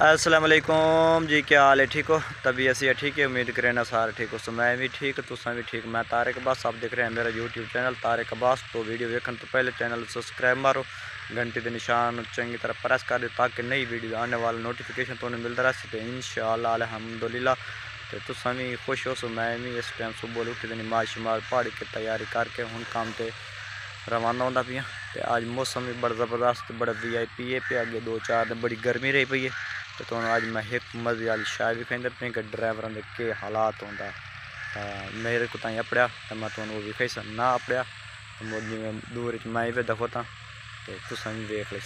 अस्सलाम वालेकुम जी, क्या हाल है? ठीक हो? तभी असी ठीक है, उम्मीद करें ना सारे ठीक हो। सो मैं भी ठीक, तुसा भी ठीक। मैं तारिक अब्बास, आप देख रहे हैं मेरा यूट्यूब चैनल तारिक अब्बास। तो वीडियो देखने तो पहले चैनल सब्सक्राइब मारो, घंटे के निशान चंगी तरह प्रेस कर दो ताकि नई वीडियो आने वाला नोटिफिकेशन तो मिलता रहे। तो इंशाअल्लाह अल्हम्दुलिल्लाह तो तुसा भी खुश हो। सो मैं भी इस टाइम सुबह उठी नमाज शमाज पढ़ के तैयारी करके हूँ काम से रवाना होता पिया। तो अज मौसम भी बड़ा ज़बरदस्त, बड़ा VIP है पे। अगे 2-4 दिन बड़ी गर्मी रही पई है। तो अज मैं एक मजे वाली चाय भी खाई पे कि ड्राइवर के हालात होंगे। तो मेरे को ताई अपड़िया तो मैं तुम्हें वो भी खाई ना अपड़िया तो जिमें दूर मैं भी देखो तो तुम भी देख लो।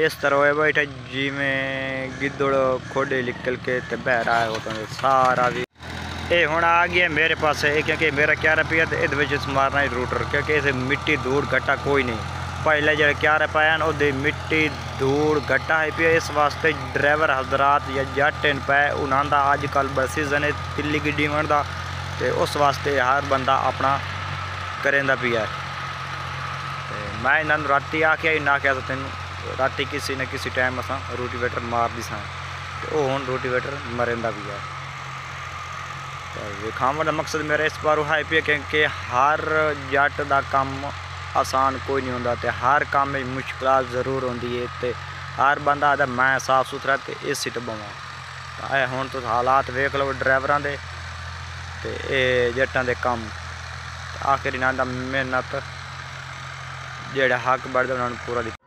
इस तरह है बैठा जिमें गिद्दड़ खोडे निकल के तो बह रहा है तो सारा भी ये हूँ आ गया मेरे पास है क्योंकि मेरा क्या रुपया तो ये मारना ही रूटर क्योंकि इसे मिट्टी धूड़ घट्टा कोई नहीं। पहले जो क्या पाया ना वो मिट्टी धूड़ घट्टा है पिया। इस वास्ते ड्राइवर हजरात या जट इन पे उन्होंने अजकल बस सीजन है तिल्ली गड्डी बनता तो उस वास्ते हर बंदा अपना करेंदा पिया। मैं इन्होंने राती आख्या इन्हें आख्या तो तेन राती किसी न किसी टाइम असा रोटीवेटर मार दी सा तो वह हूँ रोटीवेटर मरेंदा पिया। तो खाने का मकसद मेरा इस बार है पे क्योंकि हर जट का काम आसान कोई नहीं होता तो हर काम में मुश्किल जरूर होती है। तो हर बंदा आता मैं साफ सुथरा तो इस सीट बवा हूँ तो हालात वेख लो ड्राइवरों के जट्टां के काम आखिर इन्हों मेहनत जेड़ा हक बढ़ता उन्होंने पूरा दिता।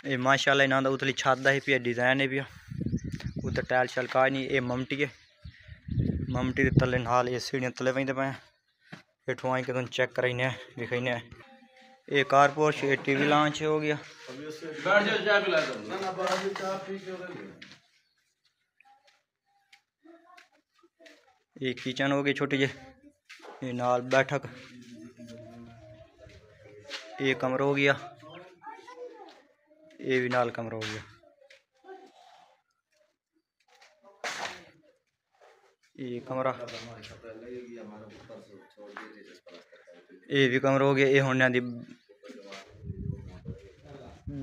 ये माशाल्लाह इन्हों उतली छत का ही पिया डिजाइन है पिया उतर टैल शैल का नहीं। ये ममटी है ममटी के तले नाल ये सीढ़ियाँ तले पेंदे पे हेठों आई के तुम चेक कराइने दिखाइने। ये कारपोर्श ये TV लॉन्च हो गया। ये किचन हो गई छोटी जी, ये नाल बैठक, ये कमरा हो गया, ये भी नाल कमरा हो गया, ये कमरा, ये भी कमरा हो गया। ये होने दी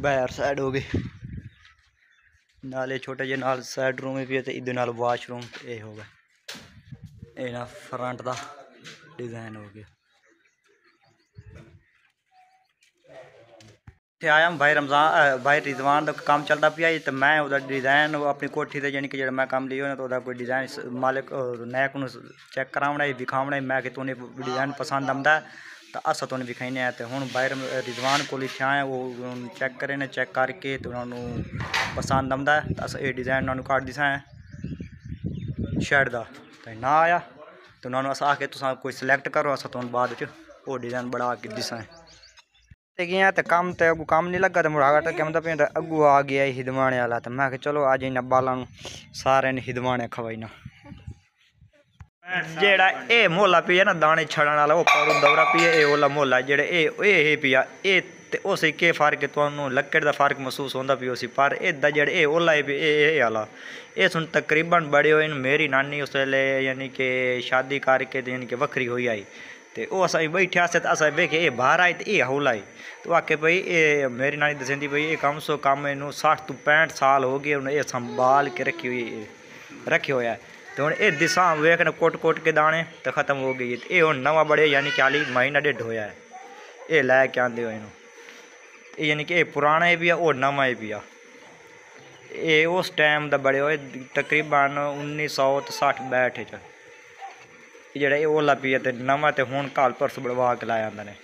बैर साइड हो गई नाले छोटे जे नाल साइड रूम भी है तो इधर नाल वाशरूम ये हो गया। ये ना फ्रंट का डिजाइन हो गया। आया भाई रमजान भाई रिजवान का काम चलता पिया तो मैं वह डिजाइन अपनी कोठी से यानी कि जो मैं काम लिया तो कोई डिजाइन मालिक नया को चेक करावना दिखावना मैं कि तुमने डिजाइन पसंद आंदा तो अस तुमने दिखाने तो हूँ भाई रिजवान को लिखा है वो चेक करें चेक करके तो उन्होंने पसंद आंदा तो अस ये डिजाइन उन्होंने काट दिसा है शर्ट का तो ना आया तो उन्होंने अस आके तुम कोई सिलेक्ट करो अस तुम बाद वो डिजाइन बड़ा के दिसा है गया तो काम तो अगू काम नहीं लगा तो मुड़ा कहता पे अगू आ गया हिदवाने वाला तो मैं चलो आज इन बालों सारे हिदवाने खवाईना जेड़ा ए मोहला पिया ना दाने छड़न वाला वो पर दौरा पिया ए ओला मोहला जेड़े ए पिया ए ते उस के फर्क तुहानू लक्कड़ का फर्क महसूस होंदा पिया उसी पर एदा जेड़े ए ओला ए आला ये सुन तकरीबन बड़े होए मेरी नानी उस वेले यानी कि शादी करके यानी कि वक्री होई आई तो वह अस बैठे तो अस वेखे ये बाहर आए तो ये हौला है तो आके भाई ये मेरी नानी दसेंदी भाई ये कम सो कम इन 60 तो 65 साल हो गए उन्हें ये संभाल के रखी हुई रखे हुआ है। तो हूँ ये दिशा वेखने कोट के दाने तो ख़त्म हो गई है। ये हूँ नवा बड़े यानी कि हाली महीना डेढ़ होया है ये लैके आते हो ये यानी कि पुराना भी है और नवा भी है। ये उस टाइम का बड़े होए तकरीबन 1960-62 जड़ा ये ओला पिया तो नवा तो हूँ कल परसों बढ़वा के लाया आंदा ने।